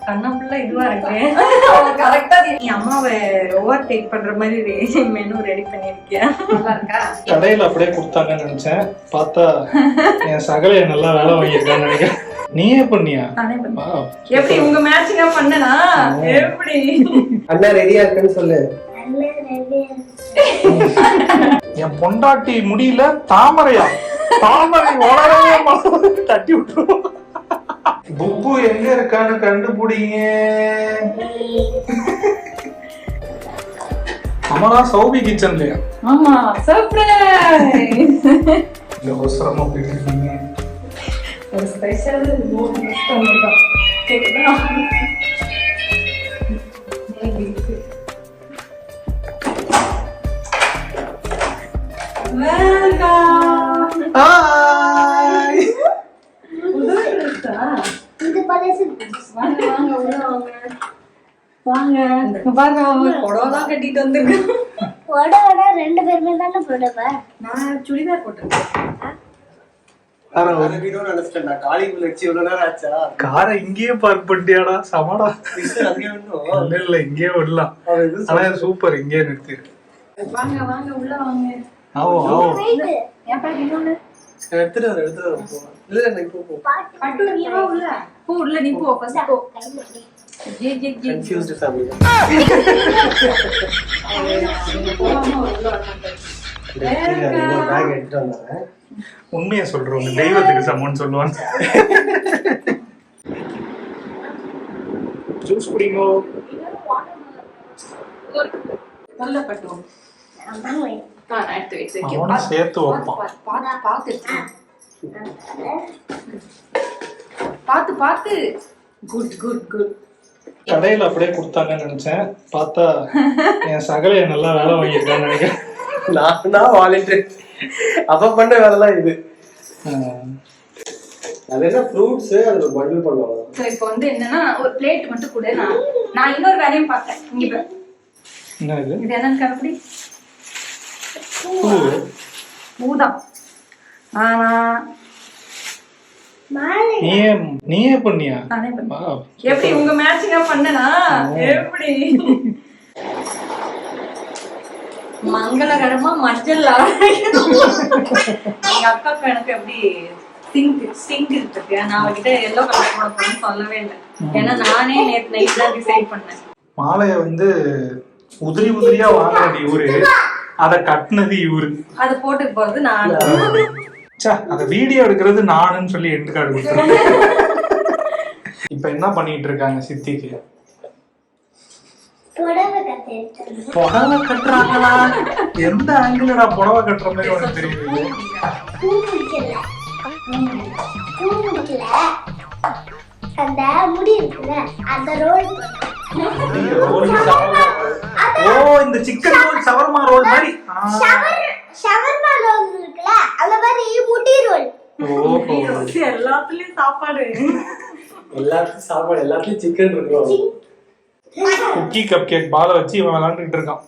கண்ணாப்புல இதுவா இருக்கு. கரெக்டா நீ அம்மாவை ஓவர் டேக் பண்ற மாதிரி மெனு ரெடி பண்ணிருக்கியா? நல்லா இருக்கா? கடையில அப்படியே கொடுத்தாங்கன்னு நினைச்சேன், பார்த்தா என் சகலைய நல்லா வேலை வாங்கியிருக்கான்னு நினைக்கிறேன். நீயே பண்ணியா? எப்படி உங்க மேட்சிங்கா பண்ணனா? எப்படி அண்ணா ரெடியா இருக்குன்னு சொல்லு. என் பொண்டாட்டி முடியல தாமரையா, தாமரை வளரவே தட்டி விட்டுருவோம். புப்பு எங்க இருக்கான்னு கண்டுபிடிங்க. அமரா சௌபி கிச்சன்லயா? ஆமா, சர்ப்ரைஸ். இல்ல அவசரமா போயிட்டு இருக்கீங்க. ஒரு ஸ்பெஷல் மூட் மிஸ் பண்ணிட்டோம். கேக்குதா? வெல்கம். ஹாய். இது பலசு. வாங்க வாங்க உள்ள வாங்க. வாங்க. பாருங்க புடவைலாம் கட்டிட்டு வந்திருக்கேன். புடவை ரெண்டு பேருமே தானே புடவை. நான் சுடிதார் போட்டிருக்கேன். காரை இங்கேயே பார்க் பண்ணிட்டியாடா? சமாடா. இல்ல இங்கேயே விடலாம். ஆனா சூப்பர், இங்கேயே நிறுத்தி. வாங்க வாங்க உள்ள வாங்க. ஆவோ ஆவோ. ஏன் பாக்க இன்னொன்னு எடுத்துட்டு வர இல்ல நீ போ பட்டு நீ வா உள்ள. போ உள்ள நீ போ ஃபர்ஸ்ட் போ. J J J confused family. போலாமா உள்ள வாங்க. பேக் எடுத்துட்டு வந்தானே. உண்மையை சொல்றோம், தெய்வத்துக்கு சமம்னு சொல்லுவாங்க. ஜூஸ் குடிங்கோ. நல்ல பட்டு அவனை சேர்த்து வைப்பான். பாத்து பாத்து. Good good good. கடையில அப்படியே கொடுத்தாங்கன்னு நினைச்சேன், பார்த்தா என் சகலைய நல்லா வேலை வாங்கியிருக்கான்னு நினைக்கிறேன். நான் வாலண்டியர் அப்ப பண்ண வேலைதான் இது. அது என்ன ஃப்ரூட்ஸ் அது பண்டில் பண்ணுவாங்க. சோ இப்போ வந்து என்னன்னா ஒரு பிளேட் மட்டும் கூட நான் இன்னொரு வேலையும் பார்த்தேன். இங்க பாரு. என்ன இது? இது என்னன்னு கண்டுபிடி. பூதான். ஆனா நீயே பண்ணியா? நானே பண்ணேன். எப்படி உங்க மேட்சிங்கா பண்ணனா? எப்படி மங்களகரமா மஞ்சள் எங்க அக்காக்கு எனக்கு எப்படி சிங்க் இருக்கு. நான் அவகிட்ட எல்லோ கலர் போட போறேன்னு சொல்லவே இல்லை. ஏன்னா நானே நேற்று நைட் தான் டிசைட் பண்ணேன். மாலைய வந்து உதிரி உதிரியா வாங்கினது இவரு, அத கட்டினது இவரு, அத போட்டு போறது நான். அத வீடியோ எடுக்கிறது நானுன்னு சொல்லி எண்டு கார்டு கொடுத்துருக்கேன். இப்ப என்ன பண்ணிட்டு இருக்காங்க சித்திக்கு? புடவை கட்டுறாங்களா? எந்த ஆங்கிளடா புடவை கட்டுற மாதிரி உனக்கு தெரியுது? அந்த முடி இருக்குல்ல அந்த ரோல். ஓ, இந்த சிக்கன் ரோல் ஷவர்மா ரோல் மாதிரி. ஷவர்மா ரோல் இருக்குல்ல அந்த மாதிரி முடி ரோல். ஓஹோ, எல்லாத்துலயும் சாப்பாடு. எல்லாத்துலயும் சிக்கன் இருக்கும். குக்கி கப் கேக் பால வச்சு இவன் விளையாண்டுட்டு இருக்கான்.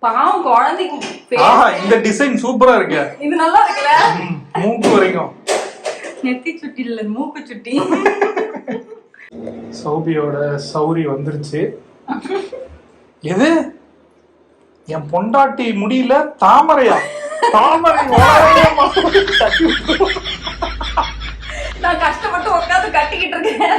பாவம் குழந்தைக்கு. இந்த டிசைன் சூப்பரா இருக்கு. இது நல்லா இருக்குல்ல? மூக்கு வரைக்கும். நெத்தி சுட்டி இல்ல, மூக்கு சுட்டி. சௌபியோட சௌரி வந்துருச்சு. எது? என் பொண்டாட்டி முடியல தாமரையா, தாமரை தட்டி விட்டுருவோம். நான் கஷ்டப்பட்டு உட்காந்து கட்டிக்கிட்டு இருக்கேன்.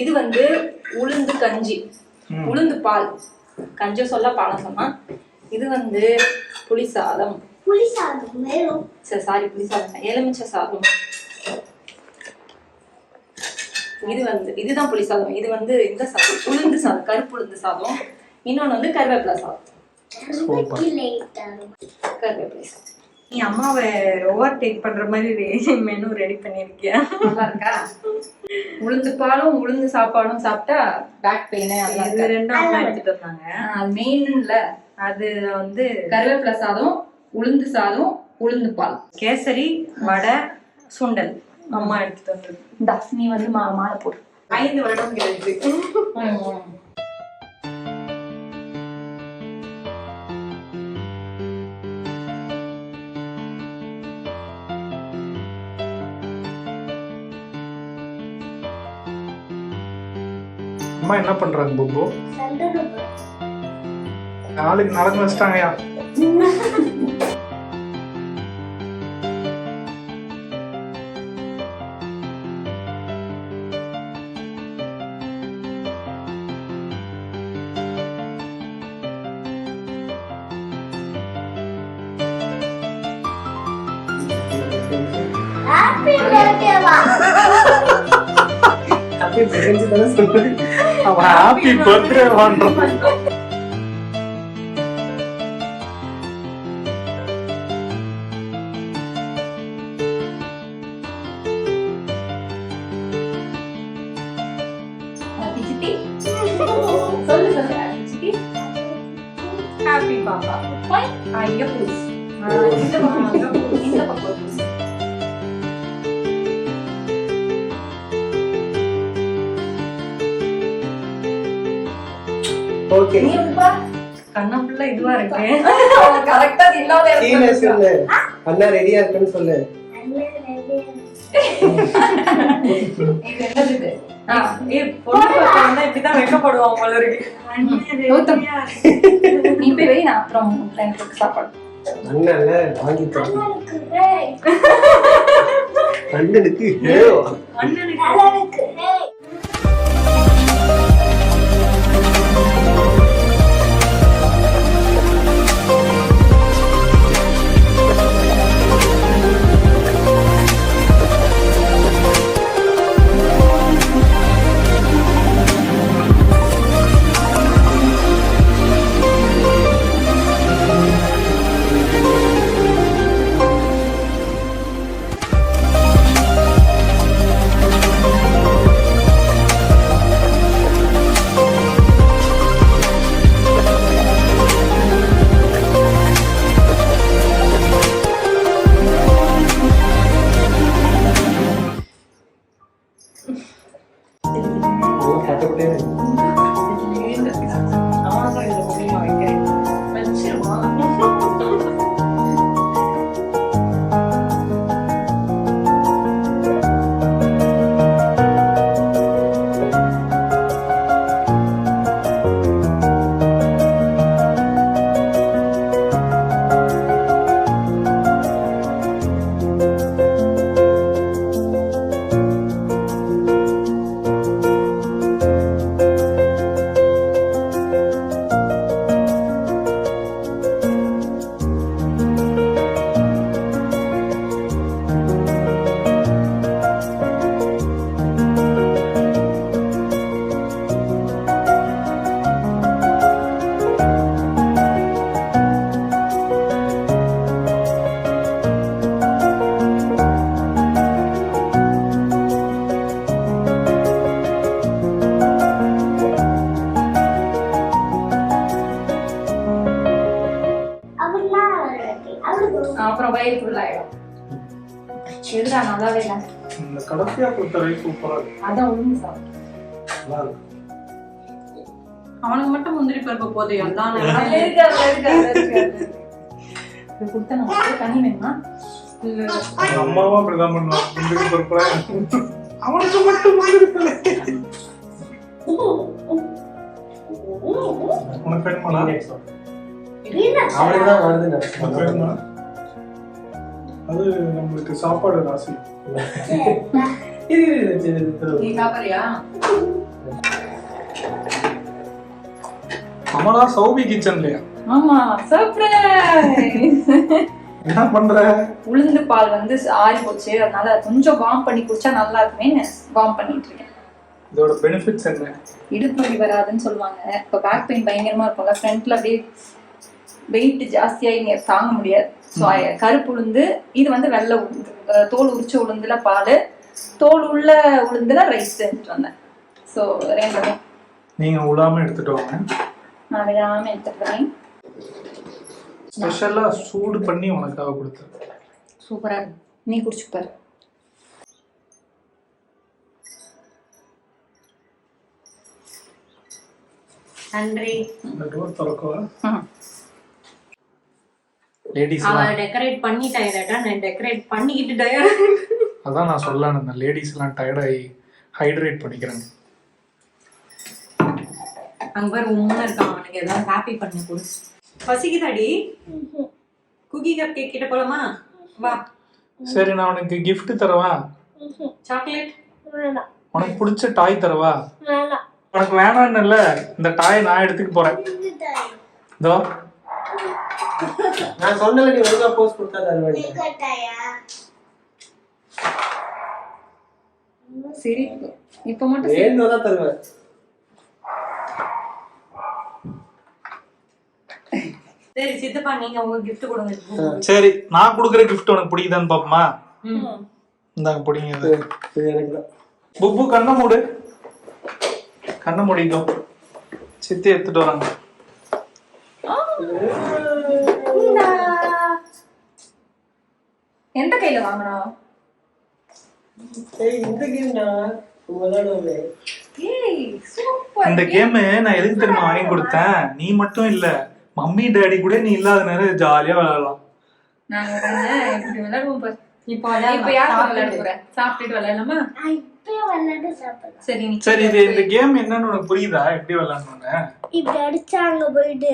இது வந்து உளுந்து கஞ்சி, உளுந்து பால் கஞ்ச சொல்ல பாலம் சொன்னா. இது வந்து புளி சாதம். சாரி புளி சாதம், எலுமிச்சை சாதம். இது வந்து இதுதான் புளி சாதம். இது வந்து இந்த சாதம் உளுந்து சாதம், கருப்பு உளுந்து சாதம். இன்னொன்னு வந்து கருவேப்பிலை சாதம். கருவேப்பிலை சாதம். நீ அம்மாவை ஓவர் டேக் பண்ற மாதிரி மெனு ரெடி பண்ணிருக்கியா? நல்லா இருக்கா? உளுந்து பாலும் உளுந்து சாப்பாடும் சாப்பிட்டா பேக் பெயின் இது ரெண்டும் அம்மா எடுத்துட்டு வந்தாங்க. அது மெயின் இல்ல. அது வந்து கருவேப்பிலை சாதம், உளுந்து சாதம், உளுந்து பால், கேசரி, வடை, சுண்டல் அம்மா எடுத்துட்டு வந்தது. இந்தா நீ வந்து மாலை போடு. 5 வருடம் கிடையாது. அம்மா என்ன பண்றாங்க புப்பு? சண்டை நாளைக்கு நடந்து வச்சிட்டாங்கயா. ஹாப்பி பர்த்டேவா ஹாப்பி பர்த்டே தான சொல்றேன். அவன் ஹாப்பி பர்த்டே பண்றான். சித்தி சொல்லு சொல்லு சித்தி. ஹாப்பி பாப்பா. இங்க பூஸ். இந்த பக்கம் இந்த பக்கம் பூஸ். ஓகே நீ எப்பா கண்ணப்புள்ள இதுவா இருக்கு. கரெக்ட்டா இல்லாத கீழே சொல்லு. அண்ணா ரெடியா இருக்குன்னு சொல்லு. இது என்னது இது? பொண்ணு பாப்பா வந்தா இப்படிதான் வெக்கப்படுவான் போல இருக்கு. கௌதம், நீ போய் வை, நான் அப்புறம் எனக்கு சாப்பாடு. அண்ணன்ல வாங்கி தரேன். அண்ணனுக்கு ஹே அண்ணனுக்கு ஹேவா. அண்ணனுக்கு ஹே கட்டப்பட்டே அவனுக்கும் இதுல முக்கியமா வைக்கிறேன். அப்புறம் வயிறு ஃபுல் ஆயிடும். எதுடா நல்லாவே இல்லை. இந்த கடைசியா கொடுத்த ரைஸ் சூப்பரா இருக்கு. அதான் உளுந்து சாப்பிடும். நல்லா இருக்கு. அவனுக்கு மட்டும் முந்திரி பருப்பு போதையும் தான். கொடுத்த நமக்கு தண்ணி வேணுமா? எங்க அம்மாவும் அப்படிதான் பண்ணுவான். முந்திரி பருப்புல அவனுக்கு மட்டும் முந்திரி பருப்பு. உனக்கு வேணுமா? அவனுக்குதான் வருது. உனக்கு வேணுமா? அது நம்மளுக்கு சாப்பாடு ராசி. நீ சாப்பிடுறியா? அம்மா சௌபி கிச்சன்லயா? ஆமா, சர்ப்ரைஸ். என்ன பண்ற? உளுந்து பால் வந்து ஆறி போச்சு, அதனால கொஞ்சம் வார்ம் பண்ணி குடிச்சா நல்லா இருக்குமே வார்ம் பண்ணிட்டு இருக்கேன். இதோட பெனிஃபிட்ஸ் என்ன? இடுப்பு வலி வராதுன்னு சொல்லுவாங்க. இப்ப பேக் பெயின் பயங்கரமா இருக்கும்ல, ஃப்ரண்ட்ல அப்படியே வெயிட் ஜாஸ்தியா இங்க தாங்க முடியாது. ஸோ கருப்பு உளுந்து, இது வந்து வெள்ளை உளுந்து, தோல் உரிச்ச உளுந்துல பால், தோல் உள்ள உளுந்துல ரைஸ் செஞ்சுட்டு வந்தேன். ஸோ ரெண்டுமே நீங்க உலாம எடுத்துட்டு வாங்க. நான் விடாம எடுத்துக்கிறேன். ஸ்பெஷலா சூடு பண்ணி உனக்காக கொடுத்தேன். சூப்பரா இருக்கு, நீ குடிச்சு பாரு. நன்றி. இந்த டோர் திறக்கவா? லேடிஸ் அவ டெக்கரேட் பண்ணிட்டா, இல்லட்டா நான் டெக்கரேட் பண்ணிக்கிட்டு டயர்ட். அதான் நான் சொல்லலான்னு இருந்தேன். லேடிஸ் எல்லாம் டயர்டாகி ஹைட்ரேட் பண்ணிக்கிறாங்க. அங்க பாரு உண்மை இருக்கான், அவனுக்கு ஏதாவது ஹாப்பி பண்ணி கொடு. பசிக்குதாடி? குக்கி கப் கேக் கிட்ட போலாமா? வா. சரி, நான் உனக்கு gift தரவா? சாக்லேட் வேணாம் உனக்கு பிடிச்ச டாய் தரவா? வேணாம். உனக்கு வேணான்னு இல்ல, இந்த டாய் நான் எடுத்துக்க போறேன். இதோ நான் சொன்னல நீ ஒழுங்கா போஸ்ட் கொடுத்தா தருவேன். கேட்டாயா? சரி, இப்ப மட்டும் வேணும்னா தான் தருவேன். சரி சித்தப்பா, நீங்க உங்க gift கொடுங்க. சரி, நான் கொடுக்குற gift உனக்கு பிடிக்குதான்னு பாப்போமா? இந்தாங்க பிடிங்க. இது இது எனக்கு தான். புப்பு கண்ணை மூடு. கண்ணை மூடிக்கோ. சித்தி எடுத்துட்டு வராங்க. எந்த கையில வாங்கணும்? ஏய் இந்த கேம்டா விளையாடுவே. ஏய் சூப்பர். இந்த கேம் நான் எதுக்கு தெரியுமா வாங்கி கொடுத்தேன்? நீ மட்டும் இல்ல, மம்மி டாடி கூட நீ இல்லாத நேரம் ஜாலியா விளையாடலாம். நாங்க இப்படி விளையாடுவோம் பாரு. இப்போ இப்ப யார் விளையாட போற? சாப்பிட்டுட்டு விளையாடலாமா? இப்பயே விளையாட சாப்பிடலாம். சரி நீ சரி, இது இந்த கேம் என்னன்னு உனக்கு புரியுதா? எப்படி விளையாடணும்னு? இப்படி அடிச்சா அங்க போயிட்டு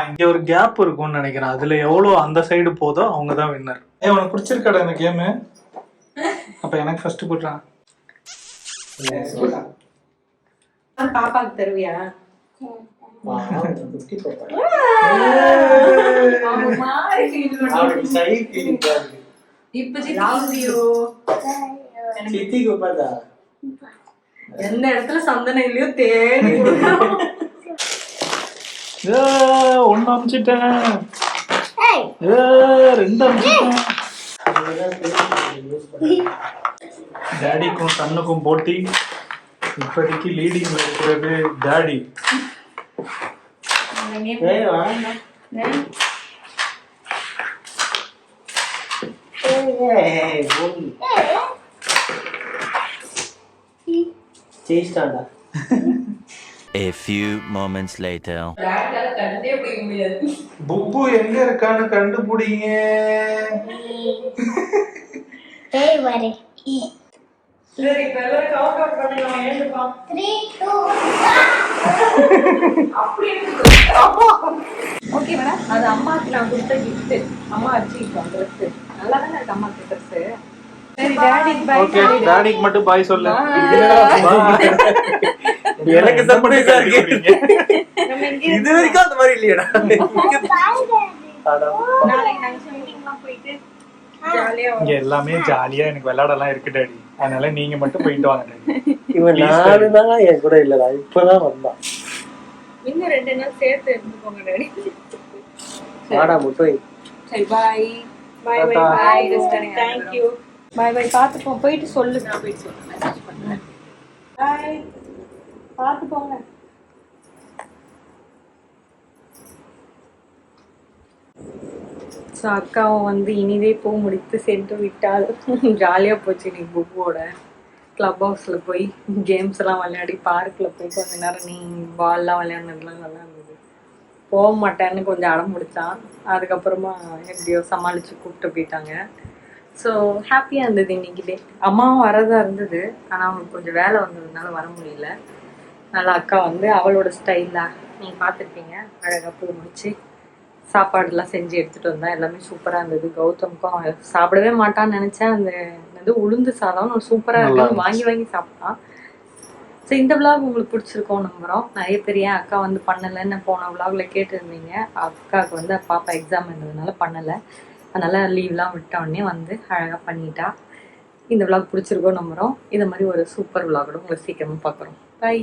இங்க ஒரு கேப் இருக்கும்னு நினைக்கிறேன். அதுல எவ்வளவு அந்த சைடு போதோ அவங்கதான் வின்னர். உனக்கு பிடிச்சிருக்காடா இந்த கேம்? அப்ப எனக்கு ஃபர்ஸ்ட் போடுறான். பாப்பாக்கு தருவியா? வா, 50 பாப்பா. ஆமா அவளுக்கு சை ஃபீலிங் பாரு. இப்ப Love you. சித்திக்கு பாத்தா. எந்த இடத்துல சந்தனம் இல்லையோ தேடி கொடுக்கணும். ஒன்னு அமிச்சிட்டேன். ஏய் 2 அமிச்சிட்டேன். டாடிக்கும் சன்னுக்கும் போட்டி. இப்போதைக்கு லீடிங்ல இருக்கிறது டாடி. ஏய் வா. ஏய் போய். ஜெயிச்சிட்டான்டா. A few moments later. புப்பு எங்க இருக்கான்னு கண்டுபிடிங்க. ஏய் வரே சரி இப்ப எல்லாரும் கவுண்ட் அவுட் பண்ணலாம். எழுந்துப்பா. 3 2 ஓகே மேடம். அது அம்மாக்கு நான் கொடுத்த gift. அம்மா வச்சுக்கிட்டோம் ட்ரெஸ். நல்லா தானே இருக்கு அம்மாக்கு ட்ரெஸ். சரி டாடிக்கு பை. ஓகே, டாடிக்கு மட்டும் பாய் சொல்லு. எனக்கு சர்ப்ரைஸா இருக்கு. இது வரைக்கும் அந்த மாதிரி இல்லையடா. நாளைக்கு நாங்க ஸ்விமிங்லாம் போயிட்டு ஜாலியா இங்க எல்லாமே ஜாலியா எனக்கு விளையாடலாம் இருக்கு டாடி. அதனால நீங்க மட்டும் போயிட்டு வாங்க டாடி. இவன் 4 நாளா என் கூட இல்லடா, இப்பதான் வந்தான். இன்னும் 2 நாள் சேர்த்து இருந்துக்கோங்க டாடி. வாடா முட்டை. சரி bye bye bye bye. Thank you. Bye bye. பாத்துப்போம், போயிட்டு சொல்லு. நான் போயிட்டு சொல்றேன், மெசேஜ் பண்றேன். பை. பாத்து போங்க. ஸோ அக்காவும் வந்து இனிதே பூ முடித்து சென்று விட்டால். ஜாலியாக போச்சு இன்னைக்கு புக்கோட. கிளப் ஹவுஸில் போய் கேம்ஸ் எல்லாம் விளையாடி, பார்க்கில் போய் கொஞ்ச நேரம் நீ பால்லாம் விளையாடுனதுலாம் நல்லா இருந்தது. போக மாட்டேன்னு கொஞ்சம் அடம் பிடிச்சான். அதுக்கப்புறமா எப்படியோ சமாளித்து கூப்பிட்டு போயிட்டாங்க. ஸோ ஹாப்பியாக இருந்தது இன்னைக்கு டே. அம்மாவும் வரதா இருந்தது, ஆனால் அவங்களுக்கு கொஞ்சம் வேலை வந்ததுனால வர முடியல. நல்லா அக்கா வந்து அவளோட ஸ்டைலாக நீங்கள் பார்த்துருப்பீங்க, அழகாக பூ முடிச்சு சாப்பாடுலாம் செஞ்சு எடுத்துகிட்டு வந்தேன். எல்லாமே சூப்பராக இருந்தது. கௌதமுக்கும் சாப்பிடவே மாட்டான்னு நினச்சேன். அந்த என்னது உளுந்து சாதம் சூப்பராக இருக்குன்னு வாங்கி வாங்கி சாப்பிட்டான். ஸோ இந்த விளாக் உங்களுக்கு பிடிச்சிருக்கோம் நம்புகிறோம். நிறைய பேர் ஏன் அக்கா வந்து பண்ணலைன்னு போன விளாக்ல கேட்டுருந்தீங்க. அக்காவுக்கு வந்து பாப்பா எக்ஸாம் இருந்ததுனால பண்ணலை. அதனால் லீவ்லாம் விட்ட உடனே வந்து அழகாக பண்ணிட்டா. இந்த விளாக் பிடிச்சிருக்கோம் நம்புகிறோம். இது மாதிரி ஒரு சூப்பர் விளாகோட உங்களை சீக்கிரமாக பார்க்குறோம். பை.